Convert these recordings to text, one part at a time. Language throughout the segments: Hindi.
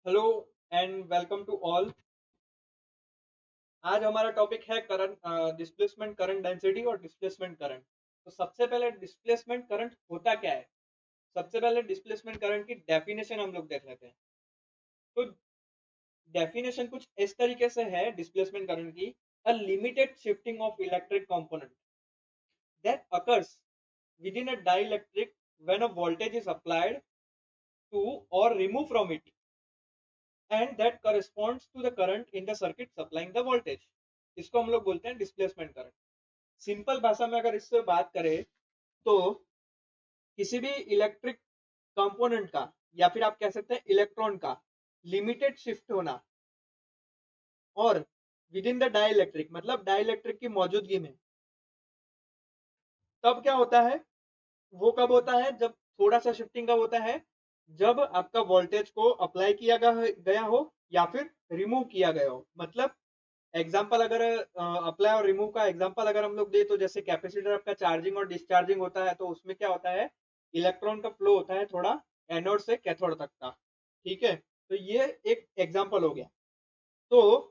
Hello and welcome to all. आज हमारा टॉपिक है करंट डिस्प्लेसमेंट करंट डेंसिटी और डिस्प्लेसमेंट करंट। तो सबसे पहले डिस्प्लेसमेंट करंट होता क्या है। सबसे पहले डिस्प्लेसमेंट करंट की डेफिनेशन हम लोग देख लेते हैं। तो डेफिनेशन कुछ इस तरीके से है डिस्प्लेसमेंट करंट की। A limited shifting of electric component that occurs within a dielectric when a voltage is applied to or removed from it and that corresponds to the current in the circuit supplying the voltage। इसको हम लोग बोलते हैं डिस्प्लेसमेंट करंट। सिंपल भाषा में अगर इससे बात करें तो किसी भी इलेक्ट्रिक कंपोनेंट का या फिर आप कह सकते हैं इलेक्ट्रॉन का लिमिटेड शिफ्ट होना और विद इन द डाइलेक्ट्रिक मतलब डाइलेक्ट्रिक की मौजूदगी में, तब क्या होता है, वो कब होता है जब थोड़ा सा शिफ्टिंग कब होता है, जब आपका वोल्टेज को अप्लाई किया गया हो या फिर रिमूव किया गया हो। मतलब एग्जाम्पल अगर अप्लाई और रिमूव का एग्जाम्पल अगर हम लोग दे तो जैसे कैपेसिटर आपका चार्जिंग और डिस्चार्जिंग होता है तो उसमें क्या होता है, इलेक्ट्रॉन का फ्लो होता है थोड़ा एनोड से कैथोड तक का। ठीक है, तो ये एक एग्जाम्पल हो गया। तो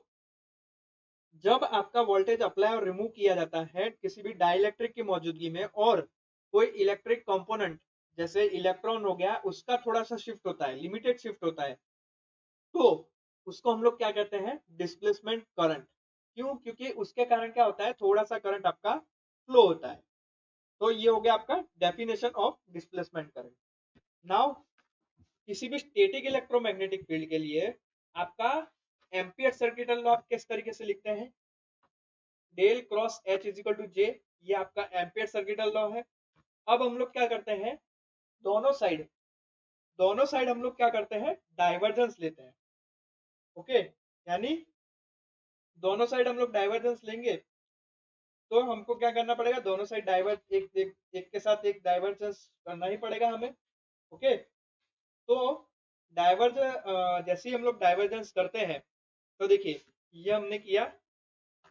जब आपका वोल्टेज अप्लाई और रिमूव किया जाता है किसी भी डाइलेक्ट्रिक की मौजूदगी में और कोई इलेक्ट्रिक कंपोनेंट जैसे इलेक्ट्रॉन हो गया उसका थोड़ा सा शिफ्ट होता है, लिमिटेड शिफ्ट होता है, तो उसको हम लोग क्या कहते हैं, डिस्प्लेसमेंट करंट। क्यों? क्योंकि उसके कारण क्या होता है, थोड़ा सा करंट आपका फ्लो होता है। तो ये हो गया आपका definition of displacement current. Now किसी भी स्टैटिक इलेक्ट्रोमैग्नेटिक फील्ड के लिए आपका एम्पियर सर्किटल लॉ किस तरीके से लिखते हैं, del cross H is equal to J. ये आपका एम्पियर सर्किटल लॉ है। अब हम लोग क्या करते हैं, दोनों साइड दोनों साइड हम लोग क्या करते हैं, डाइवर्जेंस लेते हैं। ओके, यानी दोनों साइड हम लोग डाइवर्जेंस लेंगे तो हमको क्या करना पड़ेगा, दोनों साइड डाइवर्ज एक के साथ एक डाइवर्जेंस करना ही पड़ेगा हमें। ओके, तो डाइवर्ज जैसे ही हम लोग डाइवर्जेंस करते हैं तो देखिए ये हमने किया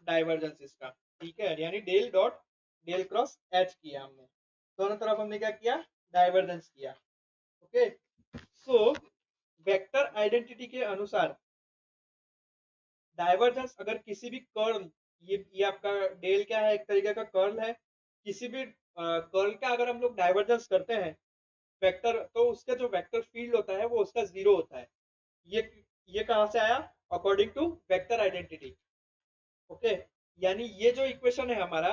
डाइवर्जेंस इसका। ठीक है, यानी del dot del cross H किया हमने, दोनों तरफ हमने क्या किया, डाइवर्जेंस किया। ओके, सो वेक्टर आइडेंटिटी के अनुसार डाइवर्जेंस अगर किसी भी कर्ल, ये आपका डेल क्या है, एक तरीके का कर्ल है। किसी भी कर्ल का अगर हम लोग डाइवर्जेंस करते हैं वेक्टर, तो उसका जो वेक्टर फील्ड होता है वो उसका जीरो होता है। ये ये कहां से आया, according to vector identity. Okay, यानी ये जो इक्वेशन है हमारा,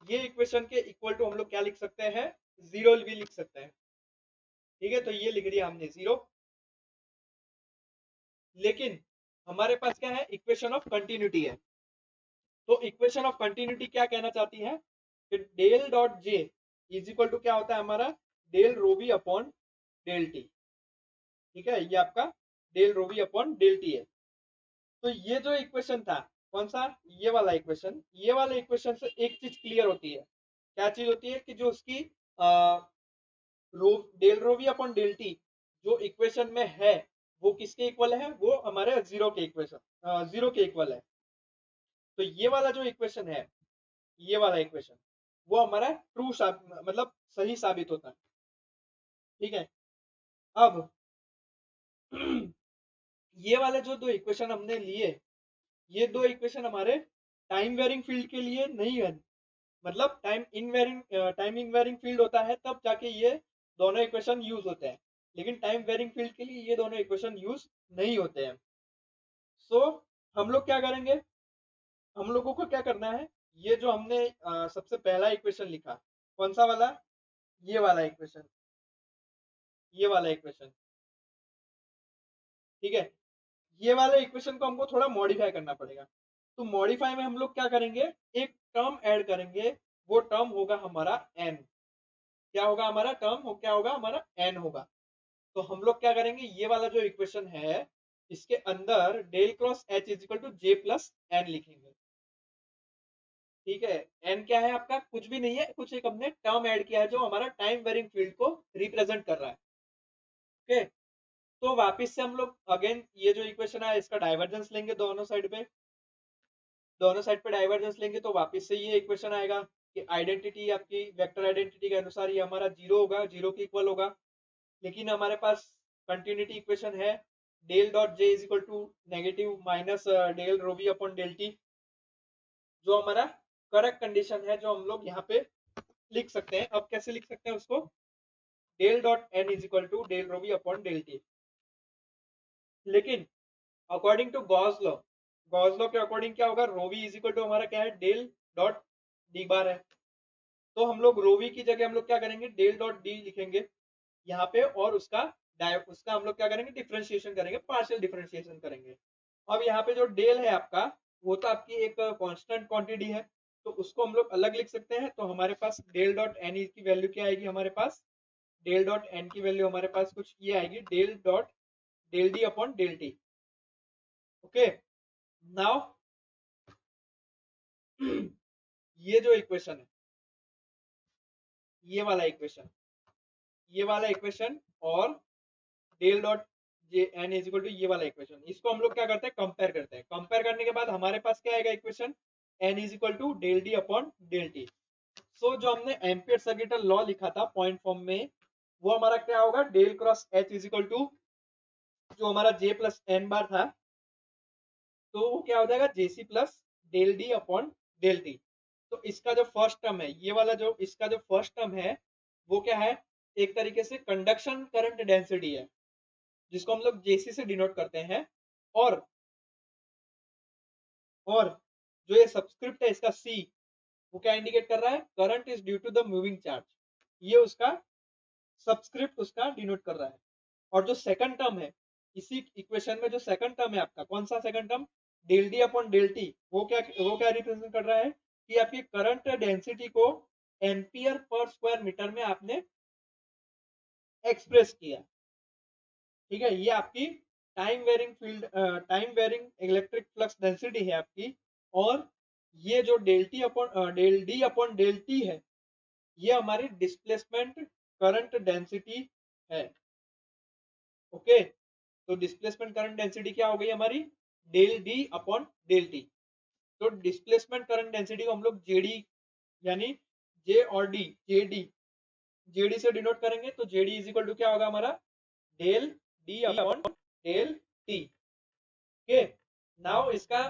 ये इक्वेशन के इक्वल टू हम लोग क्या लिख सकते हैं, जीरो भी लिख सकते हैं। ठीक है, तो ये लिख दिया हमने जीरो। लेकिन हमारे पास क्या है, इक्वेशन ऑफ कंटिन्यूटी है। तो इक्वेशन ऑफ कंटिन्यूटी क्या कहना चाहती है कि del dot J is equal to क्या होता है हमारा, del rho V upon del T. ठीक है, ये आपका del rho V upon del T है। तो ये जो इक्वेशन था, कौन सा, ये वाला इक्वेशन, ये वाले इक्वेशन से एक चीज क्लियर होती है। क्या चीज होती है कि जो उसकी rho del rho V upon del T जो इक्वेशन में है वो किसके इक्वल है, वो हमारे जीरो के इक्वेशन, जीरो के इक्वल है। तो ये वाला जो इक्वेशन है, ये वाला इक्वेशन वो हमारा ट्रू मतलब सही साबित होता है। ठीक है, अब ये वाले जो दो इक्वेशन हमने लिए, ये दो इक्वेशन हमारे टाइम वेरिंग फील्ड के लिए नहीं है। मतलब टाइम इन वेरिंग फील्ड होता है तब जाके ये दोनों इक्वेशन यूज होते हैं, लेकिन टाइम वेरिंग फील्ड के लिए ये दोनों इक्वेशन यूज नहीं होते हैं। सो हम लोग क्या करेंगे, हम लोगों को क्या करना है, ये जो हमने सबसे पहला इक्वेशन लिखा, कौन सा वाला, ये वाला इक्वेशन, ये वाला इक्वेशन। ठीक है, ये वाले इक्वेशन को हमको थोड़ा मॉडिफाई करना पड़ेगा। तो मॉडिफाई में हम लोग क्या करेंगे, एक टर्म ऐड करेंगे, वो टर्म होगा हमारा एन। क्या होगा हमारा टर्म, हो क्या होगा हमारा एन होगा। तो हम लोग क्या करेंगे, ये वाला जो इक्वेशन है इसके अंदर del cross H is equal to J plus N लिखेंगे। ठीक है, एन क्या है आपका, कुछ भी नहीं है, कुछ एक हमने टर्म ऐड किया है जो हमारा टाइम वेरिंग फील्ड को रिप्रेजेंट कर रहा है। ओके, तो वापिस से हम लोग अगेन ये जो इक्वेशन है इसका डाइवर्जेंस लेंगे, दोनों साइड पे डाइवर्जेंस लेंगे तो वापस से ये इक्वेशन आएगा कि आइडेंटिटी आपकी वेक्टर आइडेंटिटी के अनुसार ये हमारा जीरो होगा, जीरो के इक्वल होगा। लेकिन हमारे पास कंटिन्यूटी इक्वेशन है, del dot J is equal to negative minus del rho V upon del T, जो हमारा करेक्ट कंडीशन है, जो हम लोग यहाँ पे लिख सकते हैं। अब कैसे लिख सकते हैं उसको, del dot N is equal to del rho V upon del T. लेकिन अकॉर्डिंग टू गॉस लॉ के अकॉर्डिंग क्या होगा, rho V is equal to हमारा क्या है, डेल डॉट डी बार है। तो हम लोग रो वी की जगह हम लोग क्या करेंगे, डेल डॉट डी लिखेंगे यहाँ पे, और उसका हम लोग क्या करेंगे, डिफरेंशिएशन करेंगे, पार्शियल डिफरेंशिएशन करेंगे। अब यहाँ पे जो डेल है आपका, वो तो आपकी एक कांस्टेंट क्वांटिटी है, तो उसको हम लोग अलग लिख सकते हैं। तो हमारे पास डेल डॉट एन की वैल्यू क्या आएगी, हमारे पास डेल डॉट एन की वैल्यू हमारे पास कुछ ये आएगी, del dot del D upon del T. Okay, now ये जो इक्वेशन है, ये वाला इक्वेशन, ये वाला इक्वेशन और del dot J N is equal to ये वाला इक्वेशन, इसको हम लोग क्या करते हैं, कंपेयर करते हैं। कंपेयर करने के बाद हमारे पास क्या आएगा equation, N is equal to del D upon del T. So जो हमने एम्पियर सर्किटल लॉ लिखा था पॉइंट फॉर्म में, वो हमारा क्या होगा, del cross H is equal to जो हमारा जे प्लस एन बार था, तो वो क्या हो जाएगा, JC plus del D upon del T. तो इसका जो फर्स्ट टर्म है, ये वाला जो इसका जो फर्स्ट टर्म है, वो क्या है, एक तरीके से कंडक्शन करंट डेंसिटी है, जिसको हम लोग जेसी से डिनोट करते हैं। और और जो ये सबस्क्रिप्ट है इसका सी, वो क्या इंडिकेट कर रहा है, current is due to the moving charge, ये उसका सबस्क्रिप्ट उसका डिनोट कर रहा है। और जो सेकंड टर्म है इसी इक्वेशन में, जो सेकंड टर्म है आपका, कौन सा second term, del D upon del T, वो क्या रिप्रेजेंट कर रहा है कि आपकी करंट डेंसिटी को एम्पियर पर स्क्वायर मीटर में आपने एक्सप्रेस किया। ठीक है, ये आपकी time varying electric flux density है आपकी। और ये जो del D upon del T है, ये हमारी डिस्प्लेसमेंट करंट डेंसिटी है। ओके, तो डिस्प्लेसमेंट करंट डेंसिटी क्या हो गई हमारी, del D upon del T. तो डिस्प्लेसमेंट करंट डेंसिटी को हम लोग जेडी, यानी जे और डी, जेडी से डिनोट करेंगे। तो जेडी इज इक्वल टू क्या होगा हमारा, del D upon del T. Okay, now इसका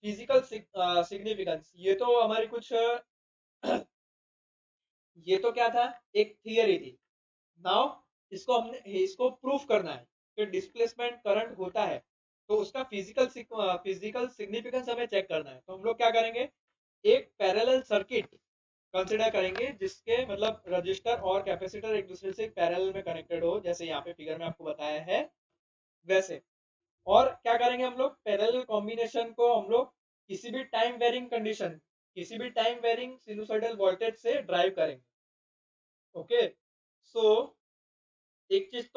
फिजिकल सिग्निफिकेंस, ये तो हमारी कुछ ये तो क्या था, एक थियरी थी। नाउ इसको प्रूफ करना है कि डिस्प्लेसमेंट करंट होता है, तो उसका फिजिकल सिग्निफिकेंस हमें चेक करना है। तो हम लोग क्या करेंगे, एक पैरेलल सर्किट कंसिडर करेंगे, जिसके मतलब रजिस्टर और कैपेसिटर एक दूसरे से पैरेलल में कनेक्टेड हो, जैसे यहाँ पे फिगर में आपको बताया है वैसे। और क्या करेंगे, हम लोग पैरेलल कॉम्बिनेशन को हम लोग किसी भी टाइम वेरिंग कंडीशन, किसी भी टाइम वेरिंग सिनुसॉइडल वोल्टेज से ड्राइव करेंगे। ओके, सो एक चीज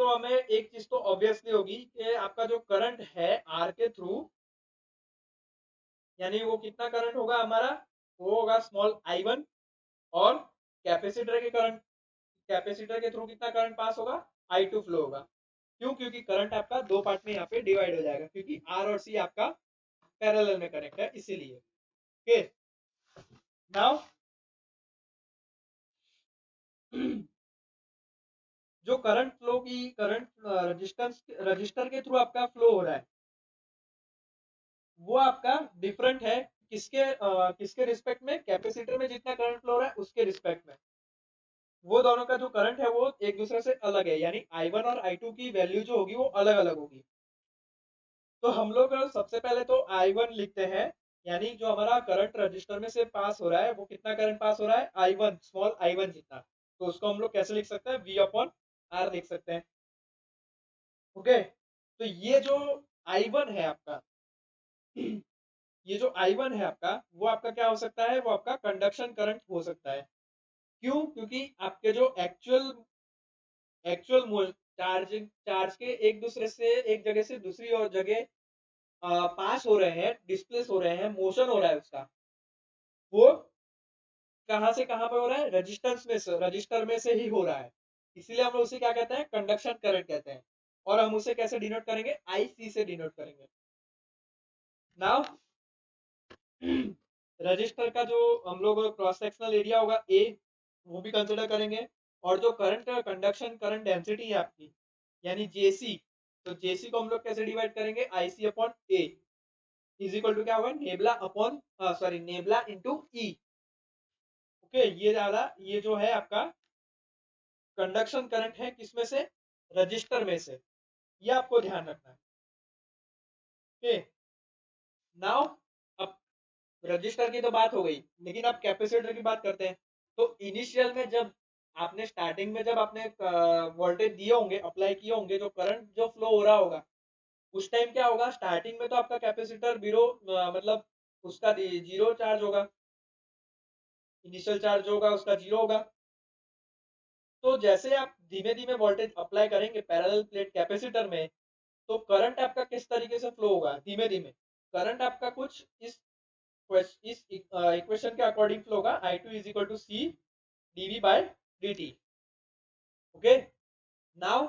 तो ऑब्वियसली होगी कि आपका जो करंट है आर के थ्रू, यानी वो कितना करंट होगा हमारा, वो होगा स्मॉल आई वन। और कैपेसिटर के करंट, कैपेसिटर के थ्रू कितना करंट पास होगा, आई टू फ्लो होगा। क्यों, क्योंकि करंट आपका दो पार्ट में यहाँ पे डिवाइड हो जाएगा, क्योंकि आर और सी आपका पैरेलल में कनेक्ट है इसीलिए। ओके, नाउ जो करंट रजिस्टर के थ्रू आपका फ्लो हो रहा है, वो आपका डिफरेंट है, किसके रिस्पेक्ट में, कैपेसिटर में जितना करंट फ्लो हो रहा है उसके रिस्पेक्ट में। वो दोनों का जो करंट है वो एक दूसरे से अलग है, यानी I1 और I2 की वैल्यू जो होगी वो अलग अलग होगी। तो हम लोग सबसे पहले तो I1 लिखते हैं, यानी जो हमारा करंट रजिस्टर में से पास हो रहा है, वो कितना करंट पास हो रहा है, I1, स्मॉल I1 जितना। तो उसको हम लोग कैसे लिख सकते हैं, V अपॉन R लिख सकते हैं। ओके, तो ये जो I1 है आपका, ये जो I1 है आपका, वो आपका क्या हो सकता है, वो आपका कंडक्शन करंट हो सकता है। क्यों, क्योंकि आपके जो एक्चुअल चार्ज के एक दूसरे से, एक जगह से दूसरी और जगह पास हो रहे हैं, डिस्प्लेस हो रहे हैं, मोशन हो रहा है उसका, वो कहां से कहां पे हो रहा है, रजिस्टर में से ही हो रहा है। इसीलिए हम लोग उसे क्या कहते हैं, कंडक्शन करंट कहते हैं। और हम उसे कैसे डिनोट करेंगे, IC से डिनोट करेंगे। नाउ रजिस्टर का जो हम लोग क्रॉस सेक्शनल एरिया होगा ए, वो भी कंसिडर करेंगे। और जो करंट कंडक्शन करंट डेंसिटी है आपकी, यानी जेसी, तो जेसी को हम लोग कैसे डिवाइड करेंगे, IC upon A is equal to क्या होगा, nabla upon sorry nabla into E. Okay, ये जो है आपका कंडक्शन करंट है, किसमें से, रजिस्टर में से, ये आपको ध्यान रखना है। ओके, नाउ अब रजिस्टर की तो बात हो गई, लेकिन अब कैपेसिटर की बात करते हैं। तो इनिशियल में जब आपने स्टार्टिंग में जब आपने वोल्टेज दिए होंगे, अप्लाई किए होंगे, जो करंट जो फ्लो हो रहा होगा, उस टाइम क्या होगा, स्टार्टिंग में तो आपका कैपेसिटर जीरो, मतलब उसका जीरो चार्ज होगा, इनिशियल चार्ज जो होगा उसका जीरो होगा। तो जैसे आप धीमे धीमे वोल्टेज अप्लाई करेंगे पैरेलल प्लेट कैपेसिटर में, तो करंट आपका किस तरीके से फ्लो होगा, धीमे धीमे करंट आपका कुछ इस इक्वेशन के अकॉर्डिंग फ्लो होगा, I two is equal to C DV by D T. Okay, now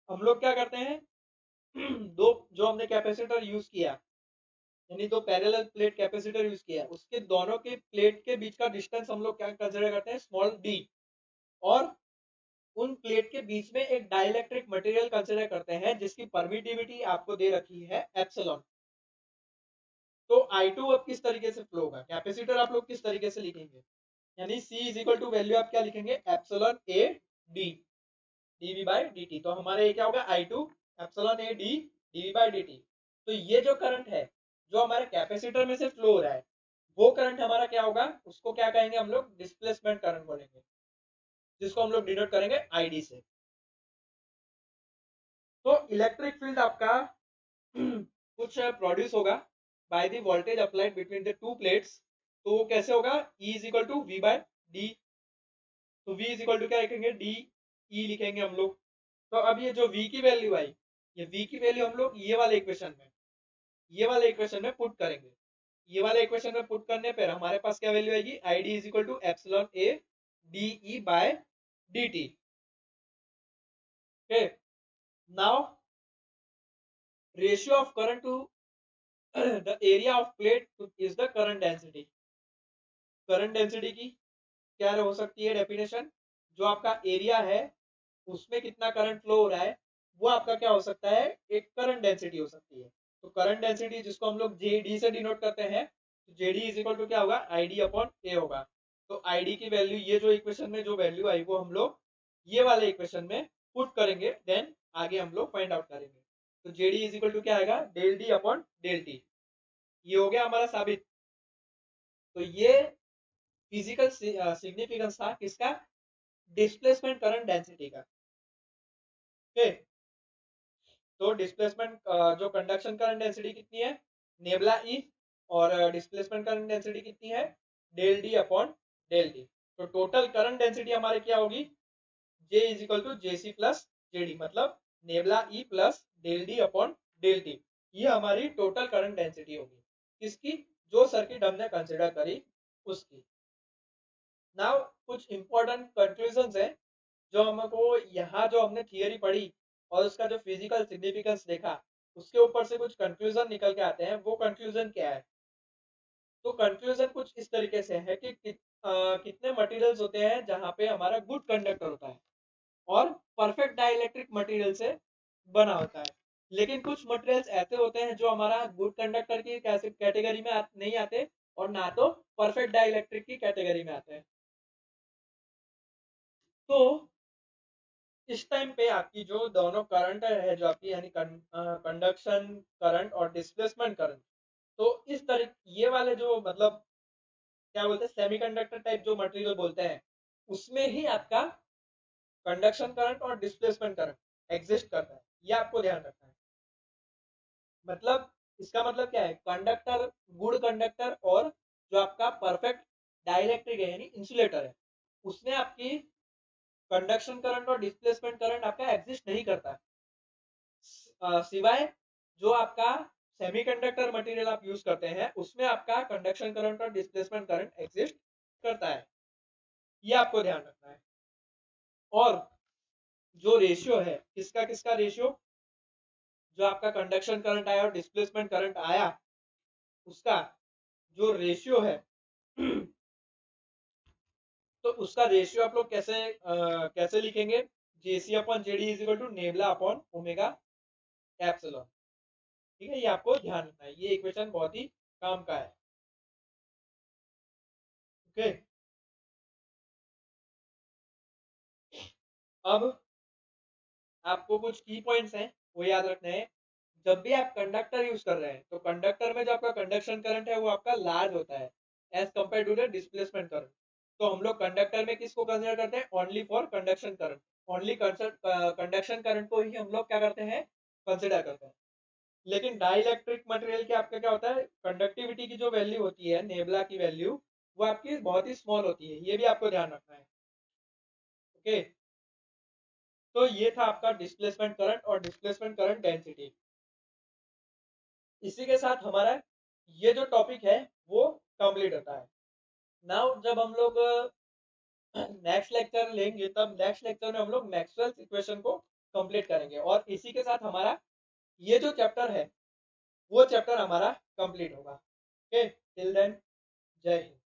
हम लोग क्या करते हैं, दो जो हमने कैपेसिटर यूज किया, यानी दो पैरेलल प्लेट कैपेसिटर यूज किया, उसके दोनों के प्लेट के बीच का डिस्टेंस हम लोग क्या कंसिडर करते हैं, स्मॉल डी। और उन प्लेट के बीच में एक डाइलेक्ट्रिक मटेरियल कंसिडर करते हैं जिसकी परमिटिविटी आपको दे रखी है एप्सिलॉन। तो I2 अब किस तरीके से फ्लो होगा, कैपेसिटर आप लोग किस तरीके से लिखेंगे, यानी C is equal to value आप क्या लिखेंगे, epsilon A D DV by D. तो हमारे ये क्या होगा, I2 epsilon A D DV by D. तो ये जो करंट है जो हमारे कैपेसिटर में से फ्लो हो रहा है, वो करंट हमारा क्या होगा, उसको क्या कहेंगे हम लोग, डिस्प्लेसमेंट करंट बोलेंगे, जिसको हम लोग डिनोट करेंगे आईडी से। तो इलेक्ट्रिक फील्ड आपका कुछ प्रोड्यूस होगा by the voltage applied between the two plates. तो वो कैसे होगा, E is equal to V by D. तो V इज इक्वल टू क्या लिखेंगे, डी ई लिखेंगे हम लोग। तो अब ये जो V की वैल्यू आई, ये V की वैल्यू हम लोग ये वाले इक्वेशन में पुट करेंगे। ये वाले इक्वेशन में पुट करने पर हमारे पास क्या वैल्यू आएगी, I D is equal to epsilon A D E by D T. Okay, now ratio of current to the area of plate is the current density. Current density की क्या हो सकती है डेफिनेशन, जो आपका एरिया है उसमें कितना करंट फ्लो हो रहा है, वो आपका क्या हो सकता है, एक करंट डेंसिटी हो सकती है। तो करंट डेंसिटी जिसको हम लोग जेडी से डिनोट करते हैं, तो जेडी इज इक्वल टू क्या होगा, आईडी अपॉन ए होगा। तो आईडी की वैल्यू, ये जो इक्वेशन में जो वैल्यू आई वो हम लोग ये वाले इक्वेशन में पुट करेंगे, देन आगे हम लोग फाइंड आउट करेंगे। तो जेडी इज इक्वल टू क्या आएगा, del D upon del T. ये हो गया हमारा साबित। तो ये फिजिकल सिग्निफिकेंस था किसका, डिस्प्लेसमेंट करंट डेंसिटी का। ओके, तो डिस्प्लेसमेंट जो कंडक्शन करंट डेंसिटी कितनी है, नेबला ई, और डिस्प्लेसमेंट करंट डेंसिटी कितनी है, del D upon del D. तो टोटल करंट डेंसिटी हमारे क्या होगी, J is equal to J C plus JD, मतलब nabla E plus del D upon del T. ये हमारी टोटल करंट डेंसिटी होगी, किसकी, जो सर्किट हमने कंसिडर करी उसकी। नाउ कुछ इंपॉर्टेंट कंक्लूजन है जो हमको यहाँ जो हमने थियरी पढ़ी और उसका जो फिजिकल सिग्निफिकेंस देखा, उसके ऊपर से कुछ कंक्लूजन निकल के आते हैं। वो कंक्लूजन क्या है, तो कंक्लूजन कुछ इस तरीके से है कि कितने मटेरियल्स होते हैं जहाँ पे हमारा गुड कंडक्टर होता है और परफेक्ट डाइलेक्ट्रिक मटेरियल से बना होता है, लेकिन कुछ मटेरियल्स ऐसे होते हैं जो हमारा गुड कंडक्टर की कैटेगरी में नहीं आते और ना तो परफेक्ट डाइलेक्ट्रिक की कैटेगरी में आते हैं। तो इस टाइम पे आपकी जो दोनों करंट है जो आपकी, यानी कंडक्शन करंट और डिस्प्लेसमेंट करंट, तो इस तरीके ये वाले जो मतलब क्या बोलते हैं, सेमीकंडक्टर टाइप जो मटेरियल बोलते हैं, उसमें ही आपका कंडक्शन करंट और डिस्प्लेसमेंट करंट एग्जिस्ट करता है। ये आपको ध्यान रखना है। मतलब इसका मतलब क्या है, कंडक्टर, गुड कंडक्टर और जो आपका परफेक्ट डाइलेक्ट्रिक है यानी इंसुलेटर है, उसमें आपकी कंडक्शन करंट और डिस्प्लेसमेंट करंट आपका एग्जिस्ट नहीं करता, सिवाय जो आपका सेमीकंडक्टर मटेरियल आप यूज करते हैं उसमें आपका कंडक्शन करंट और डिस्प्लेसमेंट करंट एग्जिस्ट करता है। ये आपको ध्यान रखना है। और जो रेशियो है, किसका किसका रेशियो, जो आपका कंडक्शन करंट आया और डिस्प्लेसमेंट करंट आया, उसका जो रेशियो है तो उसका रेशियो आप लोग कैसे लिखेंगे, JC upon JD is equal to nabla upon omega epsilon. ठीक है, ये आपको ध्यान रखना है, ये इक्वेशन बहुत ही काम का है। ओके, अब आपको कुछ की पॉइंट्स हैं वो याद रखने हैं। जब भी आप कंडक्टर यूज कर रहे हैं तो कंडक्टर में जो आपका कंडक्शन करंट है वो आपका लार्ज होता है as compare to the displacement current. तो हम लोग कंडक्टर में किसको कंसिडर करते हैं? Only for conduction current. Only conduction current को ही हम लोग क्या करते हैं? कंसिडर करते हैं। लेकिन डाइलेक्ट्रिक मटेरियल के आपका क्या होता है? कंडक्टिविटी की जो वैल्यू होती है, नेबला की वैल्यू, वो आपकी बहुत ही स्मॉल होती है, ये भी आपको ध्यान रखना है। ओके, तो ये था आपका डिस्प्लेसमेंट करंट और डिस्प्लेसमेंट करंट डेंसिटी। इसी के साथ हमारा ये जो टॉपिक है वो कंप्लीट होता है। नाउ जब हम लोग नेक्स्ट लेक्चर लेंगे तब नेक्स्ट लेक्चर में हम लोग मैक्सवेल्स इक्वेशन को कंप्लीट करेंगे और इसी के साथ हमारा ये जो चैप्टर है वो चैप्टर हमारा कंप्लीट होगा। ओके, टिल देन, जय हिंद।